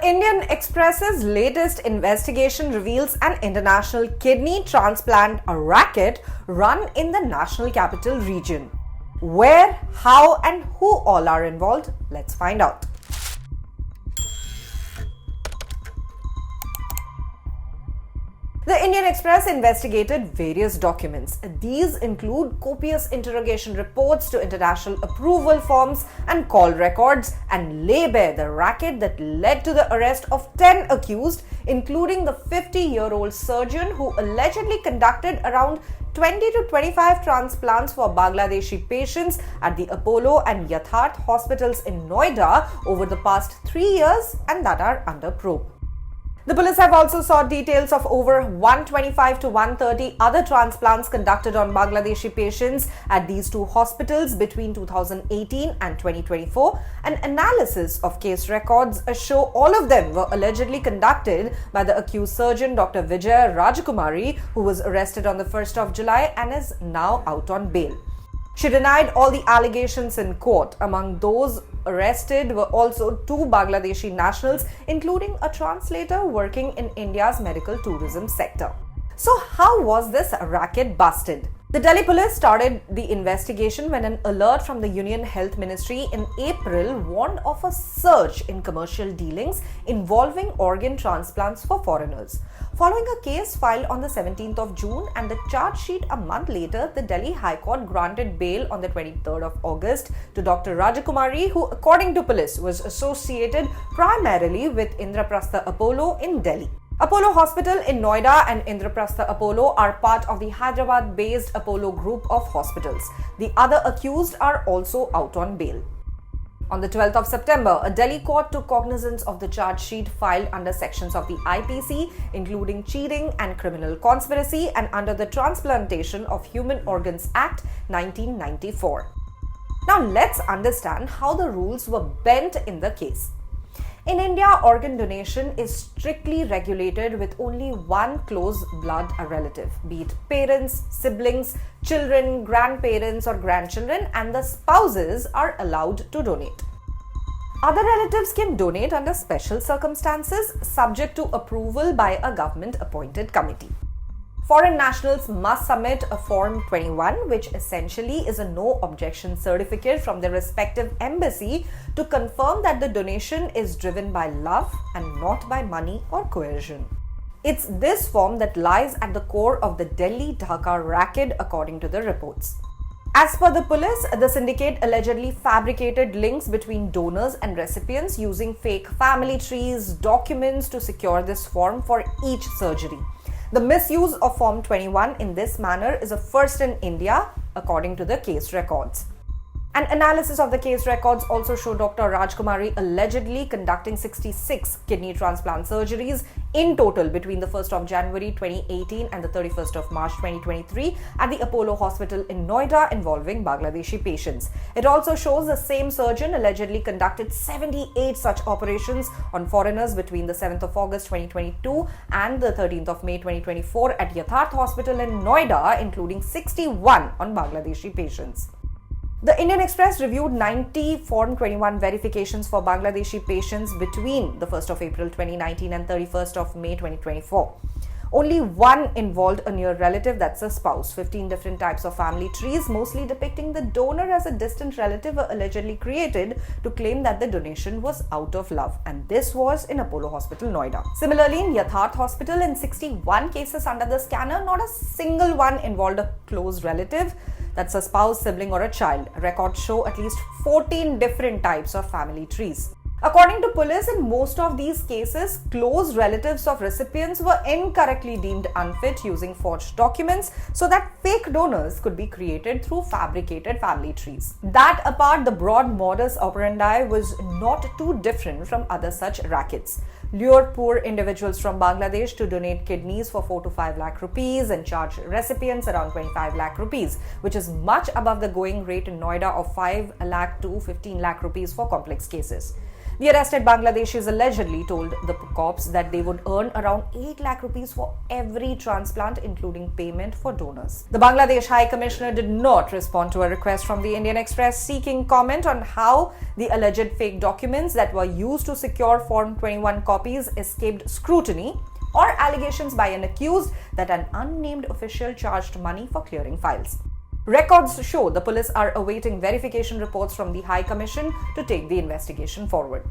Indian Express's latest investigation reveals an international kidney transplant racket run in the national capital region. Where, how, and who all are involved? Let's find out. The Indian Express investigated various documents. These include copious interrogation reports to international approval forms and call records, and lay bare the racket that led to the arrest of 10 accused, including the 50-year-old surgeon who allegedly conducted around 20 to 25 transplants for Bangladeshi patients at the Apollo and Yatharth hospitals in Noida over the past 3 years, and that are under probe. The police have also sought details of over 125 to 130 other transplants conducted on Bangladeshi patients at these two hospitals between 2018 and 2024. An analysis of case records show all of them were allegedly conducted by the accused surgeon Dr. Vijay Rajakumari, who was arrested on the 1st of July and is now out on bail. She denied all the allegations in court. Among those arrested were also two Bangladeshi nationals, including a translator working in India's medical tourism sector. So how was this racket busted? The Delhi police started the investigation when an alert from the Union Health Ministry in April warned of a surge in commercial dealings involving organ transplants for foreigners. Following a case filed on the 17th of June and the charge sheet a month later, the Delhi High Court granted bail on the 23rd of August to Dr. Rajakumari, who, according to police, was associated primarily with Indraprastha Apollo in Delhi. Apollo Hospital in Noida and Indraprastha Apollo are part of the Hyderabad-based Apollo group of hospitals. The other accused are also out on bail. On the 12th of September, a Delhi court took cognizance of the charge sheet filed under sections of the IPC, including cheating and criminal conspiracy, and under the Transplantation of Human Organs Act 1994. Now let's understand how the rules were bent in the case. In India, organ donation is strictly regulated with only one close blood relative, be it parents, siblings, children, grandparents or grandchildren, and the spouses are allowed to donate. Other relatives can donate under special circumstances, subject to approval by a government-appointed committee. Foreign nationals must submit a Form 21, which essentially is a no objection certificate from their respective embassy to confirm that the donation is driven by love and not by money or coercion. It's this form that lies at the core of the Delhi Dhaka racket, according to the reports. As per the police, the syndicate allegedly fabricated links between donors and recipients using fake family trees, documents to secure this form for each surgery. The misuse of Form 21 in this manner is a first in India, according to the case records. An analysis of the case records also showed Dr. Rajkumari allegedly conducting 66 kidney transplant surgeries in total between the 1st of January 2018 and the 31st of March 2023 at the Apollo Hospital in Noida involving Bangladeshi patients. It also shows the same surgeon allegedly conducted 78 such operations on foreigners between the 7th of August 2022 and the 13th of May 2024 at Yatharth Hospital in Noida, including 61 on Bangladeshi patients. The Indian Express reviewed 90 Form 21 verifications for Bangladeshi patients between the 1st of April 2019 and 31st of May 2024. Only one involved a near relative, that's a spouse. 15 different types of family trees, mostly depicting the donor as a distant relative, were allegedly created to claim that the donation was out of love, and this was in Apollo Hospital, Noida. Similarly, in Yatharth Hospital, in 61 cases under the scanner, not a single one involved a close relative, that's a spouse, sibling or a child. Records show at least 14 different types of family trees. According to police, in most of these cases, close relatives of recipients were incorrectly deemed unfit using forged documents so that fake donors could be created through fabricated family trees. That apart, the broad modus operandi was not too different from other such rackets. Lure poor individuals from Bangladesh to donate kidneys for 4 to 5 lakh rupees and charge recipients around 25 lakh rupees, which is much above the going rate in Noida of 5 lakh to 15 lakh rupees for complex cases. The arrested Bangladeshis allegedly told the cops that they would earn around 8 lakh rupees for every transplant, including payment for donors. The Bangladesh High Commissioner did not respond to a request from the Indian Express seeking comment on how the alleged fake documents that were used to secure Form 21 copies escaped scrutiny, or allegations by an accused that an unnamed official charged money for clearing files. Records show the police are awaiting verification reports from the High Commission to take the investigation forward.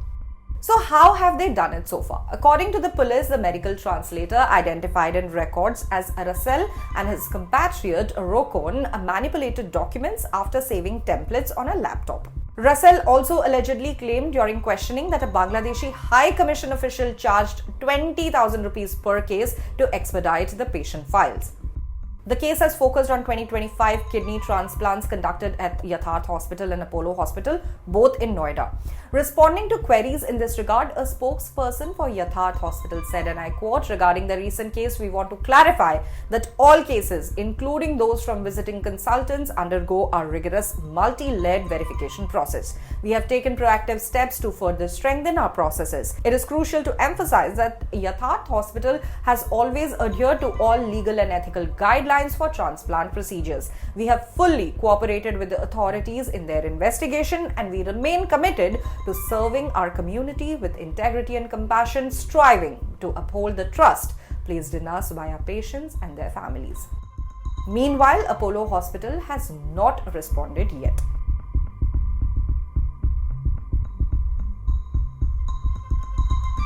So how have they done it so far? According to the police, the medical translator identified in records as Russell and his compatriot Rokon manipulated documents after saving templates on a laptop. Russell also allegedly claimed during questioning that a Bangladeshi High Commission official charged 20,000 rupees per case to expedite the patient files. The case has focused on 2025 kidney transplants conducted at Yatharth Hospital and Apollo Hospital, both in Noida. Responding to queries in this regard, a spokesperson for Yatharth Hospital said, and I quote, "Regarding the recent case, we want to clarify that all cases, including those from visiting consultants, undergo a rigorous multi-layered verification process. We have taken proactive steps to further strengthen our processes. It is crucial to emphasize that Yatharth Hospital has always adhered to all legal and ethical guidelines for transplant procedures. We have fully cooperated with the authorities in their investigation, and we remain committed to serving our community with integrity and compassion, striving to uphold the trust placed in us by our patients and their families." Meanwhile, Apollo Hospital has not responded yet.